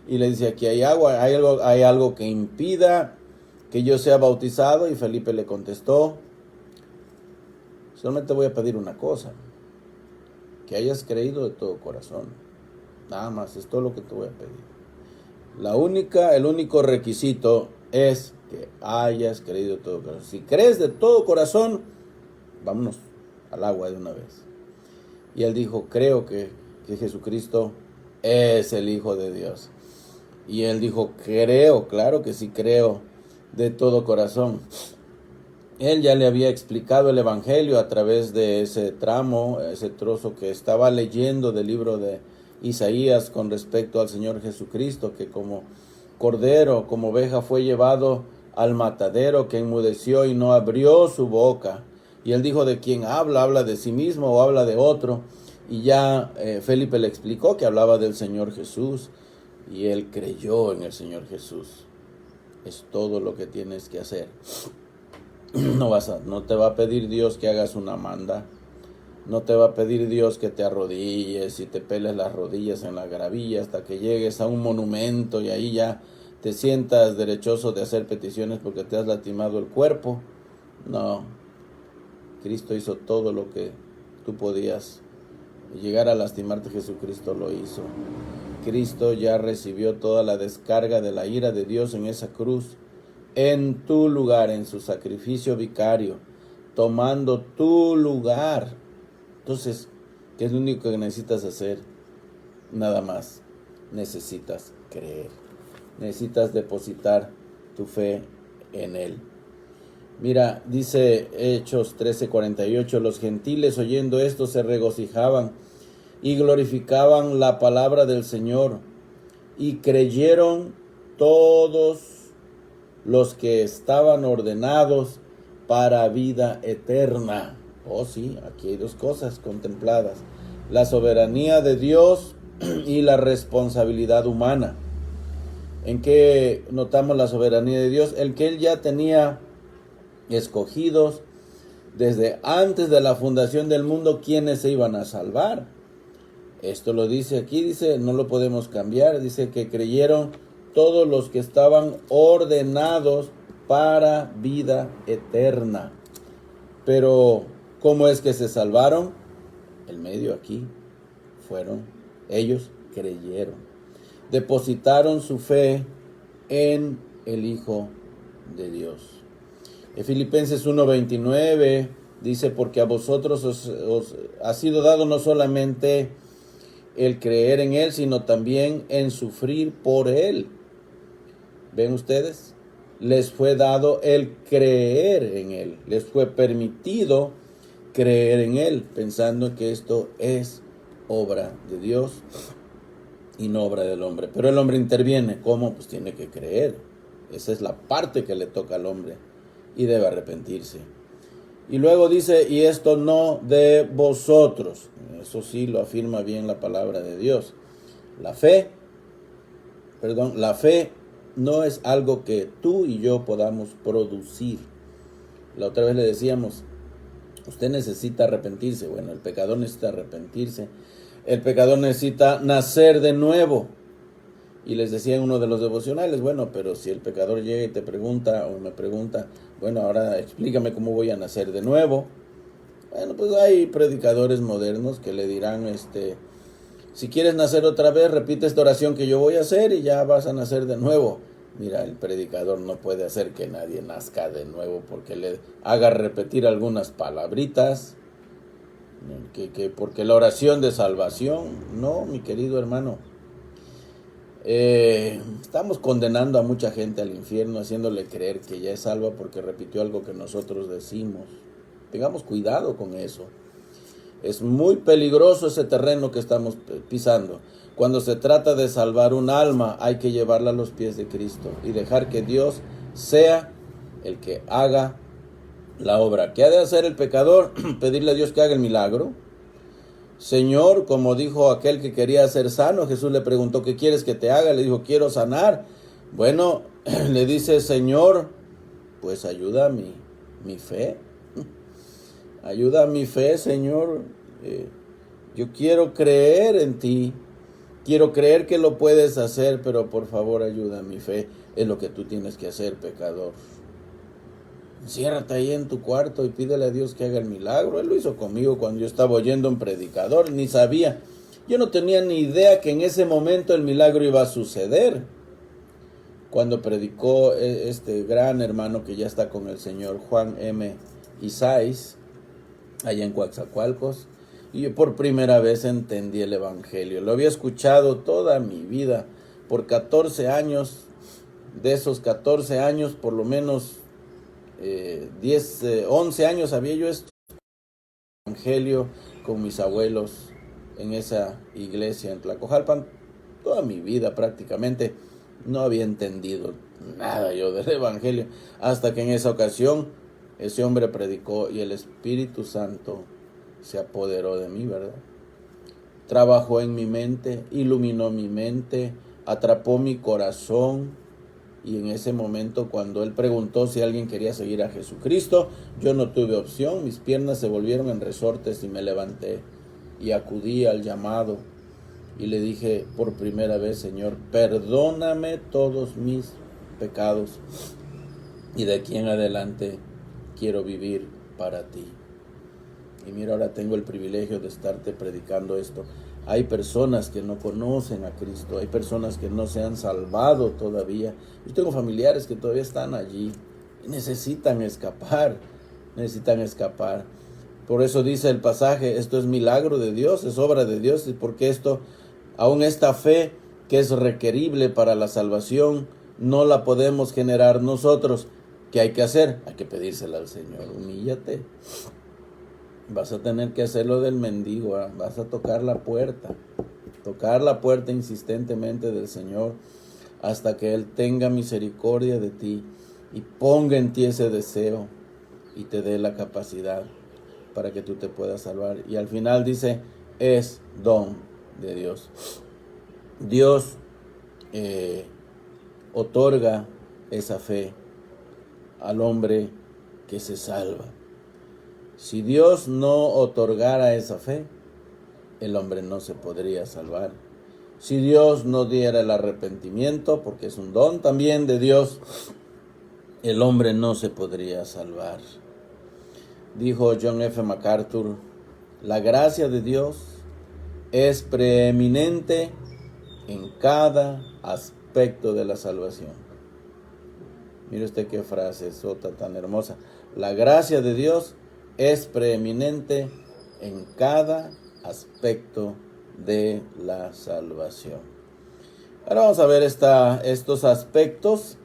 Speaker 1: y le dice: aquí hay agua, hay algo que impida que yo sea bautizado. Y Felipe le contestó: solamente voy a pedir una cosa, que hayas creído de todo corazón. Nada más, es todo lo que te voy a pedir. El único requisito es que hayas creído de todo corazón. Si crees de todo corazón, vámonos al agua de una vez. Y él dijo: creo que Jesucristo es el Hijo de Dios. Y él dijo: creo, claro que sí creo de todo corazón. Él ya le había explicado el Evangelio a través de ese tramo, ese trozo que estaba leyendo del libro de Isaías con respecto al Señor Jesucristo, que como cordero, como oveja fue llevado al matadero, que enmudeció y no abrió su boca. Y él dijo: ¿de quién habla? ¿Habla de sí mismo o habla de otro? Y ya Felipe le explicó que hablaba del Señor Jesús, y él creyó en el Señor Jesús. Es todo lo que tienes que hacer. No te va a pedir Dios que hagas una manda. No te va a pedir Dios que te arrodilles y te peles las rodillas en la gravilla hasta que llegues a un monumento y ahí ya te sientas derechoso de hacer peticiones porque te has lastimado el cuerpo. No, Cristo hizo todo lo que tú podías llegar a lastimarte. Jesucristo lo hizo. Cristo ya recibió toda la descarga de la ira de Dios en esa cruz, en tu lugar, en su sacrificio vicario, tomando tu lugar. Entonces, ¿qué es lo único que necesitas hacer? Nada más. Necesitas creer. Necesitas depositar tu fe en Él. Mira, dice Hechos 13:48, los gentiles oyendo esto se regocijaban y glorificaban la palabra del Señor, y creyeron todos los que estaban ordenados para vida eterna. Oh sí, aquí hay dos cosas contempladas: la soberanía de Dios y la responsabilidad humana. ¿En qué notamos la soberanía de Dios? El que Él ya tenía escogidos desde antes de la fundación del mundo quienes se iban a salvar. Esto lo dice aquí, dice, no lo podemos cambiar, dice que creyeron todos los que estaban ordenados para vida eterna. Pero, ¿cómo es que se salvaron? El medio aquí fueron, ellos creyeron, depositaron su fe en el Hijo de Dios. En Filipenses 1:29 dice: porque a vosotros os ha sido dado no solamente el creer en Él, sino también en sufrir por Él. ¿Ven ustedes? Les fue dado el creer en Él. Les fue permitido creer en Él, pensando que esto es obra de Dios y no obra del hombre. Pero el hombre interviene. ¿Cómo? Pues tiene que creer. Esa es la parte que le toca al hombre y debe arrepentirse. Y luego dice: y esto no de vosotros. Eso sí lo afirma bien la palabra de Dios. La fe no es algo que tú y yo podamos producir. La otra vez le decíamos, usted necesita arrepentirse. Bueno, el pecador necesita arrepentirse. El pecador necesita nacer de nuevo. Y les decía en uno de los devocionales, bueno, pero si el pecador llega y te pregunta o me pregunta, bueno, ahora explícame cómo voy a nacer de nuevo. Bueno, pues hay predicadores modernos que le dirán, si quieres nacer otra vez, repite esta oración que yo voy a hacer y ya vas a nacer de nuevo. Mira, el predicador no puede hacer que nadie nazca de nuevo porque le haga repetir algunas palabritas, porque la oración de salvación, no, mi querido hermano. Estamos condenando a mucha gente al infierno, haciéndole creer que ya es salva porque repitió algo que nosotros decimos. Tengamos cuidado con eso. Es muy peligroso ese terreno que estamos pisando. Cuando se trata de salvar un alma, hay que llevarla a los pies de Cristo y dejar que Dios sea el que haga la obra. ¿Qué ha de hacer el pecador? Pedirle a Dios que haga el milagro. Señor, como dijo aquel que quería ser sano, Jesús le preguntó: ¿qué quieres que te haga? Le dijo: quiero sanar. Bueno, le dice: Señor, pues ayuda a mi fe. Ayuda a mi fe, Señor. Yo quiero creer en ti. Quiero creer que lo puedes hacer, pero por favor ayuda a mi fe. Es lo que tú tienes que hacer, pecador. Enciérrate ahí en tu cuarto y pídele a Dios que haga el milagro. Él lo hizo conmigo cuando yo estaba oyendo un predicador, ni sabía. Yo no tenía ni idea que en ese momento el milagro iba a suceder. Cuando predicó este gran hermano que ya está con el Señor, Juan M. Isáiz, allá en Coatzacoalcos, y yo por primera vez entendí el Evangelio. Lo había escuchado toda mi vida, por 14 años. De esos 14 años, por lo menos 11 años había yo estudiado el Evangelio con mis abuelos en esa iglesia en Tlacojalpan. Toda mi vida prácticamente no había entendido nada yo del Evangelio, hasta que en esa ocasión ese hombre predicó y el Espíritu Santo se apoderó de mí, ¿verdad? Trabajó en mi mente, iluminó mi mente, atrapó mi corazón, y en ese momento cuando él preguntó si alguien quería seguir a Jesucristo, yo no tuve opción, mis piernas se volvieron en resortes y me levanté y acudí al llamado y le dije por primera vez: Señor, perdóname todos mis pecados y de aquí en adelante quiero vivir para ti. Y mira, ahora tengo el privilegio de estarte predicando esto. Hay personas que no conocen a Cristo, hay personas que no se han salvado todavía. Yo tengo familiares que todavía están allí y necesitan escapar. Por eso dice el pasaje: esto es milagro de Dios, es obra de Dios, y porque aún esta fe que es requerible para la salvación, no la podemos generar nosotros. ¿Qué hay que hacer? Hay que pedírsela al Señor. Humíllate. Vas a tener que hacerlo del mendigo, ¿eh? Vas a tocar la puerta insistentemente del Señor hasta que Él tenga misericordia de ti y ponga en ti ese deseo y te dé la capacidad para que tú te puedas salvar. Y al final dice: es don de Dios. Dios otorga esa fe al hombre que se salva. Si Dios no otorgara esa fe, el hombre no se podría salvar. Si Dios no diera el arrepentimiento, porque es un don también de Dios, el hombre no se podría salvar. Dijo John F. MacArthur: la gracia de Dios es preeminente en cada aspecto de la salvación. Mire usted qué frase sota tan hermosa. La gracia de Dios es preeminente en cada aspecto de la salvación. Ahora vamos a ver estos aspectos.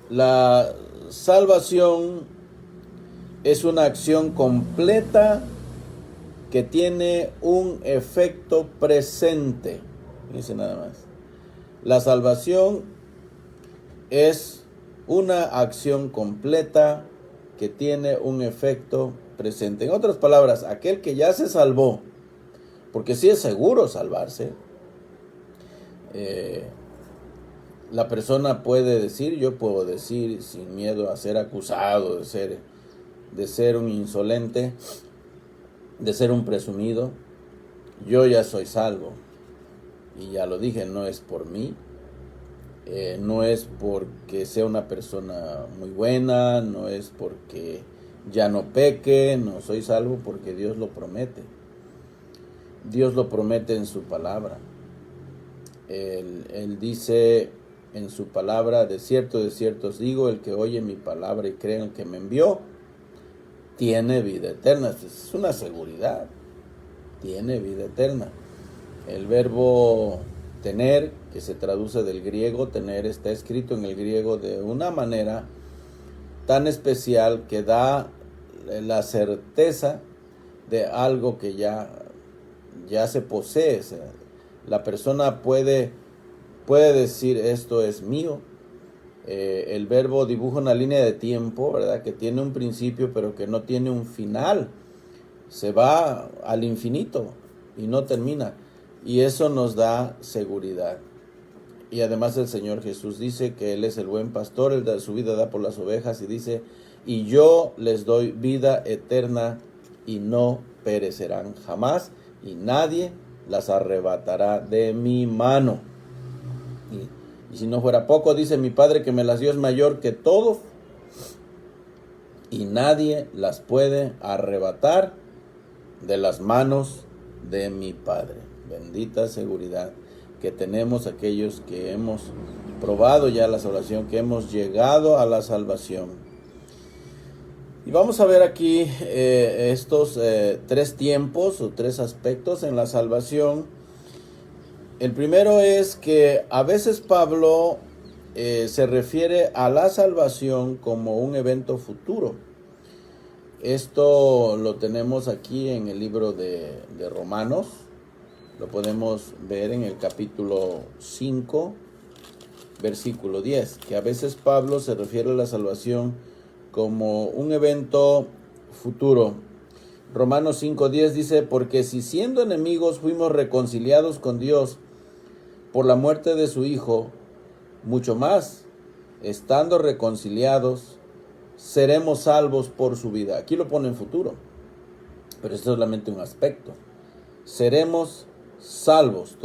Speaker 1: La salvación es una acción completa que tiene un efecto presente. Dice nada más. La salvación es una acción completa que tiene un efecto presente. En otras palabras, aquel que ya se salvó, porque sí es seguro salvarse, la persona puede decir, yo puedo decir sin miedo a ser acusado de ser un insolente, de ser un presumido: yo ya soy salvo. Y ya lo dije, no es por mí, no es porque sea una persona muy buena, no es porque ya no peque, no, soy salvo porque Dios lo promete. Dios lo promete en su palabra. Él dice en su palabra: de cierto os digo, el que oye mi palabra y cree en el que me envió, tiene vida eterna. Es una seguridad, tiene vida eterna. El verbo tener, que se traduce del griego tener, está escrito en el griego de una manera tan especial que da la certeza de algo que ya se posee. O sea, la persona puede decir: esto es mío. El verbo dibuja una línea de tiempo, ¿verdad?, que tiene un principio pero que no tiene un final. Se va al infinito y no termina. Y eso nos da seguridad. Y además el Señor Jesús dice que Él es el buen pastor, Él su vida da por las ovejas, y dice: y yo les doy vida eterna y no perecerán jamás, y nadie las arrebatará de mi mano. Y si no fuera poco, dice: mi Padre que me las dio es mayor que todos, y nadie las puede arrebatar de las manos de mi Padre. Bendita seguridad que tenemos aquellos que hemos probado ya la salvación, que hemos llegado a la salvación. Y vamos a ver aquí estos tres tiempos o tres aspectos en la salvación. El primero es que a veces Pablo se refiere a la salvación como un evento futuro. Esto lo tenemos aquí en el libro de Romanos. Lo podemos ver en el capítulo 5, versículo 10, que a veces Pablo se refiere a la salvación como un evento futuro. Romanos 5:10 dice: porque si siendo enemigos fuimos reconciliados con Dios por la muerte de su Hijo, mucho más, estando reconciliados, seremos salvos por su vida. Aquí lo pone en futuro, pero esto es solamente un aspecto. Seremos salvos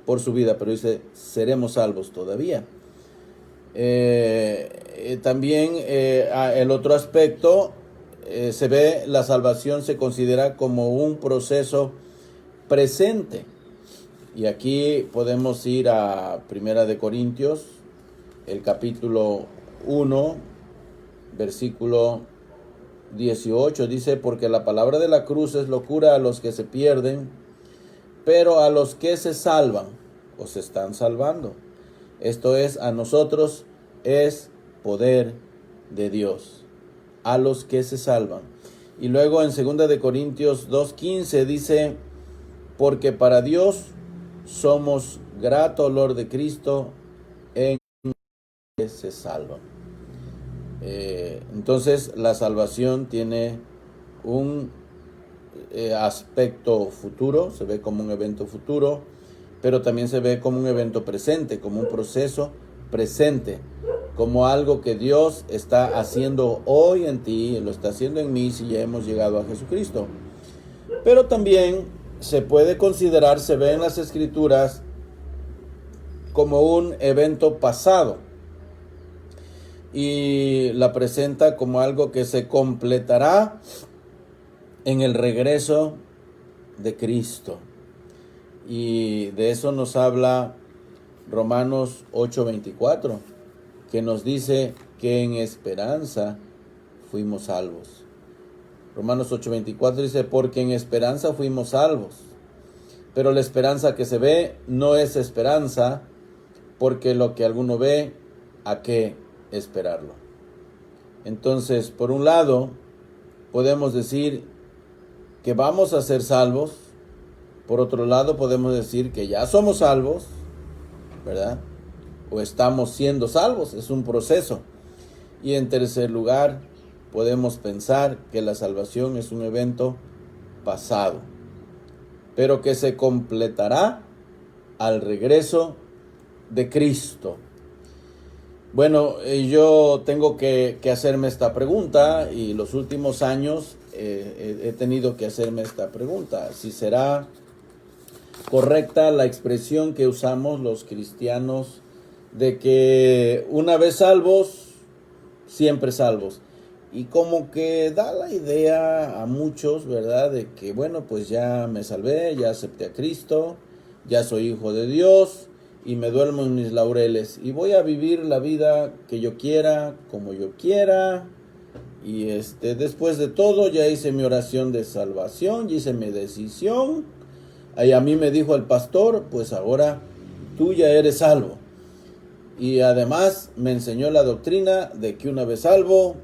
Speaker 1: por su vida, pero dice seremos salvos todavía. También el otro aspecto, se ve, la salvación se considera como un proceso presente. Y aquí podemos ir a Primera de Corintios, el capítulo 1, versículo 18, dice: porque la palabra de la cruz es locura a los que se pierden, pero a los que se salvan, o se están salvando, esto es, a nosotros, es poder de Dios, a los que se salvan. Y luego en 2 de Corintios 2:15 dice: porque para Dios somos grato olor de Cristo en que se salvan. Entonces la salvación tiene un aspecto futuro, se ve como un evento futuro, pero también se ve como un evento presente, como un proceso presente, como algo que Dios está haciendo hoy en ti, lo está haciendo en mí si ya hemos llegado a Jesucristo. Pero también se puede considerar, se ve en las Escrituras, como un evento pasado, y la presenta como algo que se completará en el regreso de Cristo. Y de eso nos habla Romanos 8:24, que nos dice que en esperanza fuimos salvos. Romanos 8:24 dice: porque en esperanza fuimos salvos. Pero la esperanza que se ve no es esperanza, porque lo que alguno ve, ¿a qué esperarlo? Entonces, por un lado, podemos decir que vamos a ser salvos. Por otro lado, podemos decir que ya somos salvos, ¿verdad? O estamos siendo salvos, es un proceso. Y en tercer lugar, podemos pensar que la salvación es un evento pasado, pero que se completará al regreso de Cristo. Bueno, yo tengo que hacerme esta pregunta, y los últimos años he tenido que hacerme esta pregunta: si será correcta la expresión que usamos los cristianos de que una vez salvos, siempre salvos. Y como que da la idea a muchos, ¿verdad?, de que bueno, pues ya me salvé, ya acepté a Cristo, ya soy hijo de Dios y me duermo en mis laureles y voy a vivir la vida que yo quiera, como yo quiera. Y después de todo ya hice mi oración de salvación, ya hice mi decisión. Y a mí me dijo el pastor: pues ahora tú ya eres salvo. Y además me enseñó la doctrina de que una vez salvo,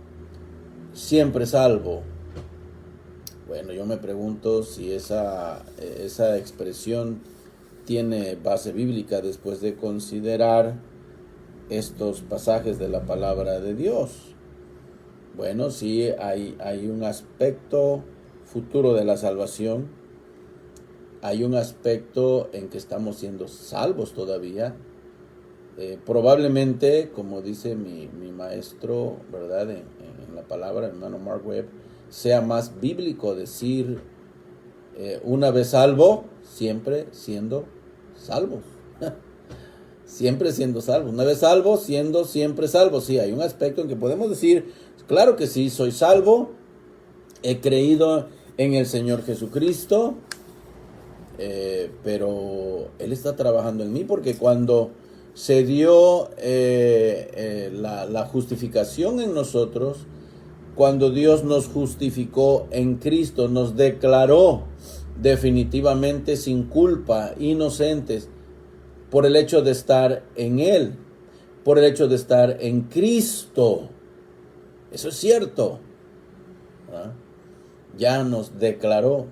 Speaker 1: siempre salvo. Bueno, yo me pregunto si esa expresión tiene base bíblica después de considerar estos pasajes de la palabra de Dios. Bueno, sí, hay un aspecto futuro de la salvación. Hay un aspecto en que estamos siendo salvos todavía. Probablemente, como dice mi maestro, ¿verdad?, en la palabra, hermano Mark Webb, sea más bíblico decir una vez salvo, siempre siendo salvos. Siempre siendo salvos. Una vez salvo, siendo siempre salvo. Sí, hay un aspecto en que podemos decir, claro que sí, soy salvo, he creído en el Señor Jesucristo, pero Él está trabajando en mí, porque cuando se dio la justificación en nosotros, cuando Dios nos justificó en Cristo, nos declaró definitivamente sin culpa, inocentes, por el hecho de estar en Él, por el hecho de estar en Cristo. Eso es cierto. ¿Ah? Ya nos declaró.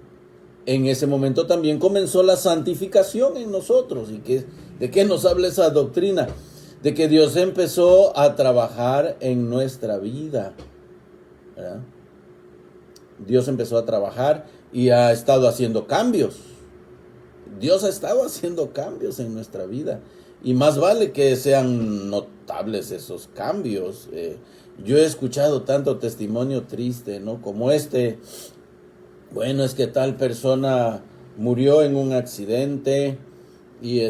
Speaker 1: En ese momento también comenzó la santificación en nosotros. ¿De qué nos habla esa doctrina? De que Dios empezó a trabajar en nuestra vida. ¿Verdad? Dios empezó a trabajar y ha estado haciendo cambios. Dios ha estado haciendo cambios en nuestra vida. Y más vale que sean notables esos cambios. Yo he escuchado tanto testimonio triste, ¿no? Como bueno, es que tal persona murió en un accidente y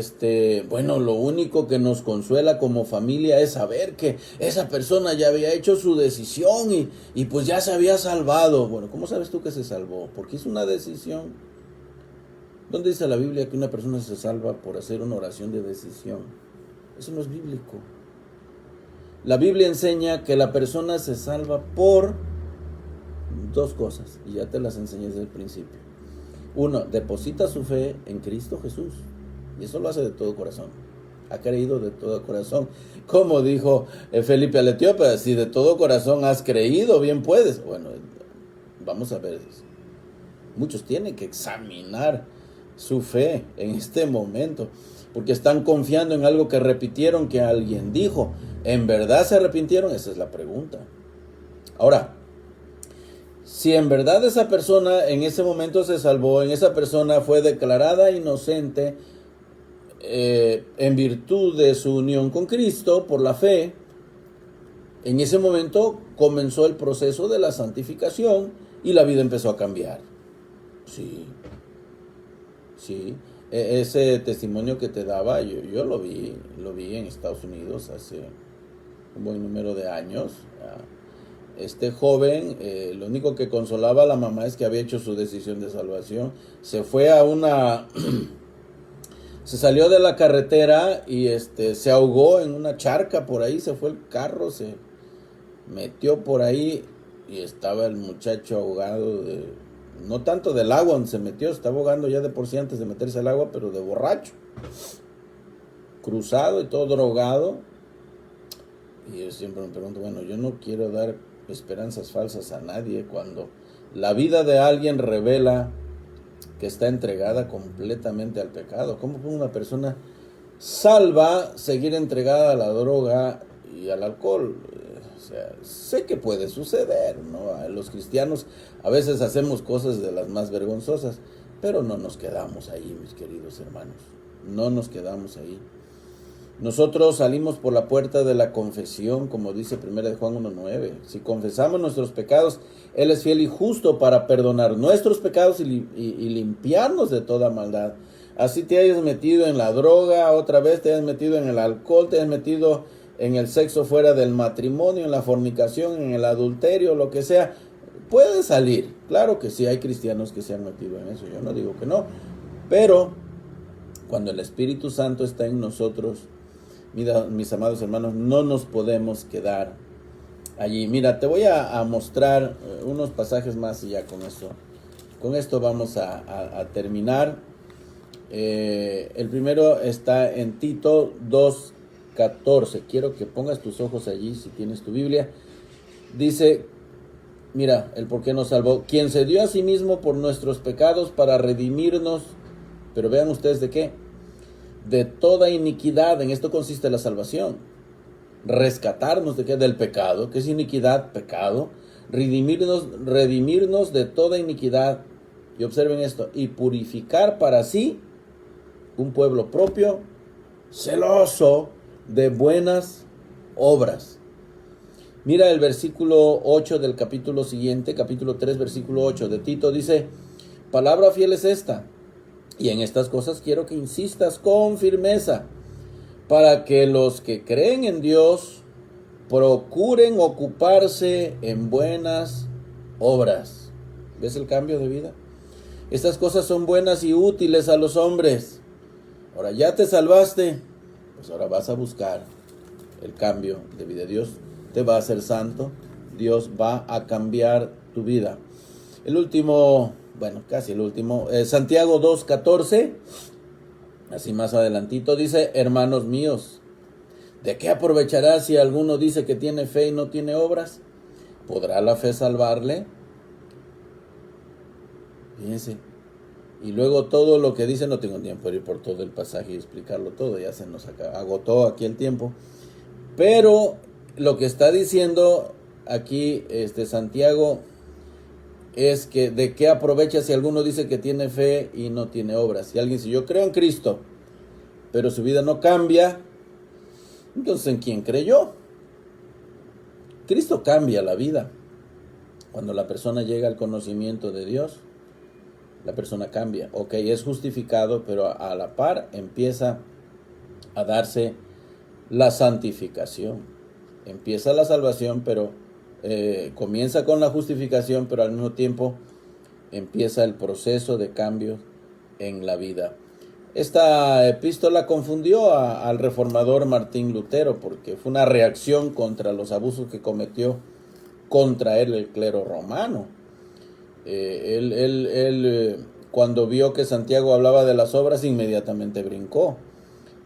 Speaker 1: bueno, lo único que nos consuela como familia es saber que esa persona ya había hecho su decisión y pues ya se había salvado. Bueno, ¿cómo sabes tú que se salvó? Porque hizo una decisión. ¿Dónde dice la Biblia que una persona se salva por hacer una oración de decisión? Eso no es bíblico. La Biblia enseña que la persona se salva por dos cosas, y ya te las enseñé desde el principio. Uno, deposita su fe en Cristo Jesús, y eso lo hace de todo corazón. Ha creído de todo corazón. Como dijo Felipe al etíope, si de todo corazón has creído, bien puedes. Bueno, vamos a ver eso. Muchos tienen que examinar su fe en este momento, porque están confiando en algo que repitieron que alguien dijo. ¿En verdad se arrepintieron? Esa es la pregunta. Ahora, si en verdad esa persona en ese momento se salvó, en esa persona fue declarada inocente en virtud de su unión con Cristo por la fe, en ese momento comenzó el proceso de la santificación y la vida empezó a cambiar. Sí. Ese testimonio que te daba, yo lo vi en Estados Unidos hace un buen número de años. Este joven, lo único que consolaba a la mamá es que había hecho su decisión de salvación. Se fue se salió de la carretera y se ahogó en una charca por ahí, se fue el carro, se metió por ahí y estaba el muchacho ahogado, no tanto del agua donde se metió, estaba ahogando ya de por sí antes de meterse al agua, pero de borracho, cruzado y todo drogado. Y yo siempre me pregunto, bueno, yo no quiero dar esperanzas falsas a nadie cuando la vida de alguien revela que está entregada completamente al pecado. ¿Cómo puede una persona salva seguir entregada a la droga y al alcohol? O sea, sé que puede suceder, ¿no? Los cristianos a veces hacemos cosas de las más vergonzosas, pero no nos quedamos ahí, mis queridos hermanos. No nos quedamos ahí. Nosotros salimos por la puerta de la confesión, como dice 1 Juan 1:9. Si confesamos nuestros pecados, Él es fiel y justo para perdonar nuestros pecados y limpiarnos de toda maldad. Así te hayas metido en la droga, otra vez te hayas metido en el alcohol, te hayas metido en el sexo fuera del matrimonio, en la fornicación, en el adulterio, lo que sea, puedes salir. Claro que sí, hay cristianos que se han metido en eso, yo no digo que no, pero cuando el Espíritu Santo está en nosotros, mira, mis amados hermanos, no nos podemos quedar allí. Mira, te voy a mostrar unos pasajes más y ya con esto vamos a terminar. El primero está en Tito 2:14. Quiero que pongas tus ojos allí si tienes tu Biblia. Dice, mira, el por qué nos salvó. Quien se dio a sí mismo por nuestros pecados para redimirnos. Pero vean ustedes de qué. De toda iniquidad. En esto consiste la salvación. Rescatarnos de qué, del pecado. ¿Qué es iniquidad? Pecado. Redimirnos de toda iniquidad. Y observen esto. Y purificar para sí un pueblo propio, celoso de buenas obras. Mira el versículo 8 del capítulo siguiente, capítulo 3, versículo 8 de Tito. Dice, palabra fiel es esta. Y en estas cosas quiero que insistas con firmeza, para que los que creen en Dios procuren ocuparse en buenas obras. ¿Ves el cambio de vida? Estas cosas son buenas y útiles a los hombres. Ahora ya te salvaste, pues ahora vas a buscar el cambio de vida. Dios te va a hacer santo, Dios va a cambiar tu vida. El último, bueno, casi el último, Santiago 2:14.
Speaker 2: Así más adelantito dice, hermanos míos, ¿de qué aprovechará si alguno dice que tiene fe y no tiene obras? ¿Podrá la fe salvarle? Fíjense. Y luego todo lo que dice, no tengo tiempo de ir por todo el pasaje y explicarlo todo, ya se nos agotó aquí el tiempo. Pero lo que está diciendo aquí Santiago es que de qué aprovecha si alguno dice que tiene fe y no tiene obras. Si alguien dice, yo creo en Cristo, pero su vida no cambia, entonces ¿en quién creyó? Cristo cambia la vida. Cuando la persona llega al conocimiento de Dios, la persona cambia. Ok, es justificado, pero a la par empieza a darse la santificación. Empieza la salvación, pero comienza con la justificación, pero al mismo tiempo empieza el proceso de cambio en la vida. Esta epístola confundió al reformador Martín Lutero, porque fue una reacción contra los abusos que cometió contra él el clero romano. Cuando vio que Santiago hablaba de las obras, inmediatamente brincó.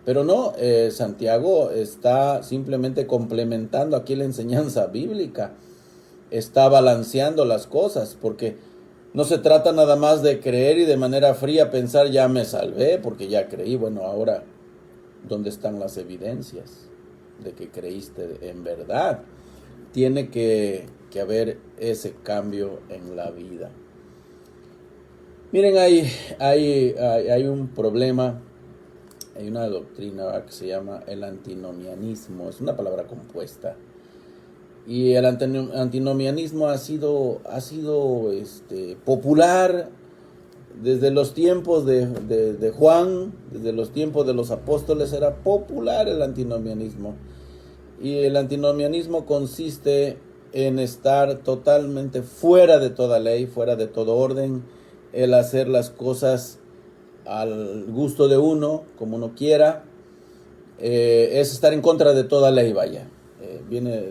Speaker 2: Pero no, Santiago está simplemente complementando aquí la enseñanza bíblica. Está balanceando las cosas, porque no se trata nada más de creer y de manera fría pensar, ya me salvé, porque ya creí. Bueno, ahora, ¿dónde están las evidencias de que creíste en verdad? Tiene que haber ese cambio en la vida. Miren, hay un problema, hay una doctrina que se llama el antinomianismo, es una palabra compuesta. Y el antinomianismo ha sido popular desde los tiempos de Juan, desde los tiempos de los apóstoles era popular el antinomianismo. Y el antinomianismo consiste en estar totalmente fuera de toda ley, fuera de todo orden, el hacer las cosas al gusto de uno, como uno quiera, es estar en contra de toda ley, vaya. Viene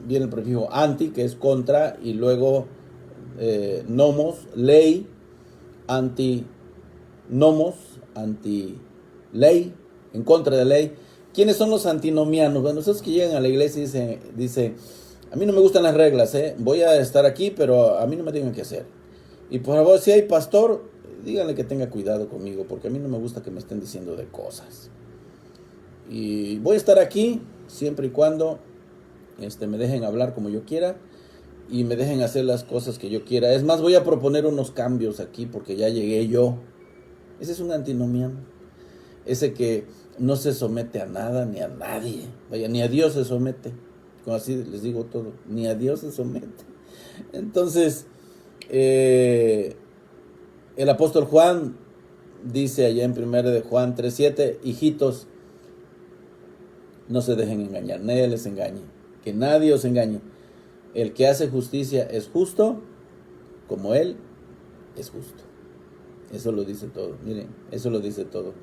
Speaker 2: el prefijo anti, que es contra, y luego nomos, ley, anti-nomos, anti-ley, en contra de ley. ¿Quiénes son los antinomianos? Bueno, esos que llegan a la iglesia y dice, a mí no me gustan las reglas, voy a estar aquí, pero a mí no me tienen que hacer. Y por favor, si hay pastor, díganle que tenga cuidado conmigo, porque a mí no me gusta que me estén diciendo de cosas. Y voy a estar aquí siempre y cuando me dejen hablar como yo quiera y me dejen hacer las cosas que yo quiera. Es más, voy a proponer unos cambios aquí porque ya llegué yo. Ese es un antinomiano. Ese que no se somete a nada ni a nadie. Vaya, ni a Dios se somete. Como así les digo todo. Ni a Dios se somete. Entonces, el apóstol Juan dice allá en 1 de Juan 3:7, hijitos, no se dejen engañar, nadie les engañe, que nadie os engañe. El que hace justicia es justo, como él es justo. Eso lo dice todo, miren, eso lo dice todo.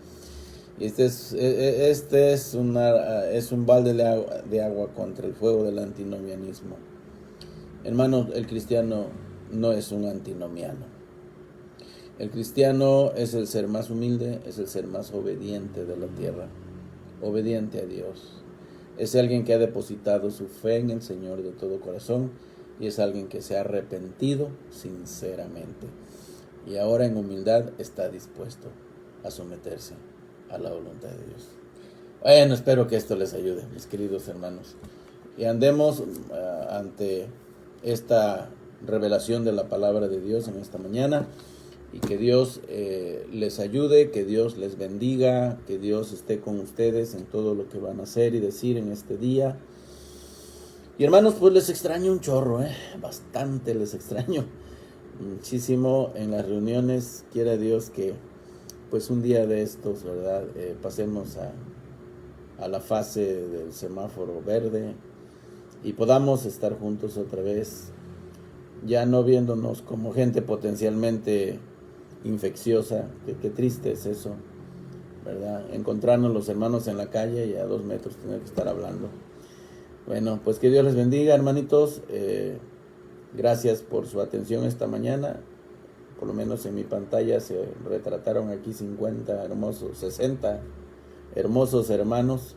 Speaker 2: Y este es un balde de agua contra el fuego del antinomianismo. Hermanos, el cristiano no es un antinomiano. El cristiano es el ser más humilde, es el ser más obediente de la tierra, obediente a Dios. Es alguien que ha depositado su fe en el Señor de todo corazón y es alguien que se ha arrepentido sinceramente. Y ahora en humildad está dispuesto a someterse a la voluntad de Dios. Bueno, espero que esto les ayude, mis queridos hermanos. Y andemos ante esta revelación de la palabra de Dios en esta mañana. Y que Dios les ayude, que Dios les bendiga, que Dios esté con ustedes en todo lo que van a hacer y decir en este día. Y hermanos, pues les extraño un chorro, bastante les extraño. Muchísimo en las reuniones. Quiera Dios que pues un día de estos, ¿verdad? Pasemos a la fase del semáforo verde y podamos estar juntos otra vez, ya no viéndonos como gente potencialmente infecciosa. Qué triste es eso, ¿verdad? Encontrarnos los hermanos en la calle y a 2 metros tener que estar hablando. Bueno, pues que Dios les bendiga, hermanitos. Gracias por su atención esta mañana. Por lo menos en mi pantalla se retrataron aquí 50 hermosos, 60 hermosos hermanos.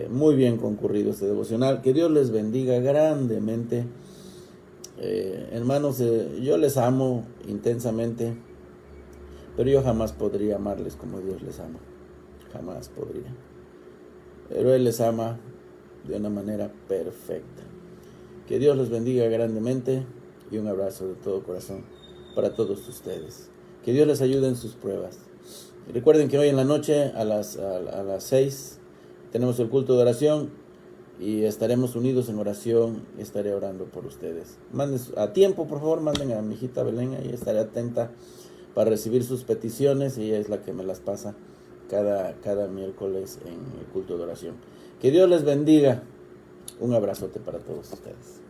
Speaker 2: Muy bien concurrido este devocional. Que Dios les bendiga grandemente. Hermanos, yo les amo intensamente, pero yo jamás podría amarles como Dios les ama. Jamás podría. Pero Él les ama de una manera perfecta. Que Dios les bendiga grandemente y un abrazo de todo corazón para todos ustedes. Que Dios les ayude en sus pruebas. Y recuerden que hoy en la noche a las 6 tenemos el culto de oración y estaremos unidos en oración. Estaré orando por ustedes. Manden a tiempo, por favor, manden a mi hijita Belén, y estaré atenta para recibir sus peticiones. Ella es la que me las pasa cada miércoles en el culto de oración. Que Dios les bendiga. Un abrazote para todos ustedes.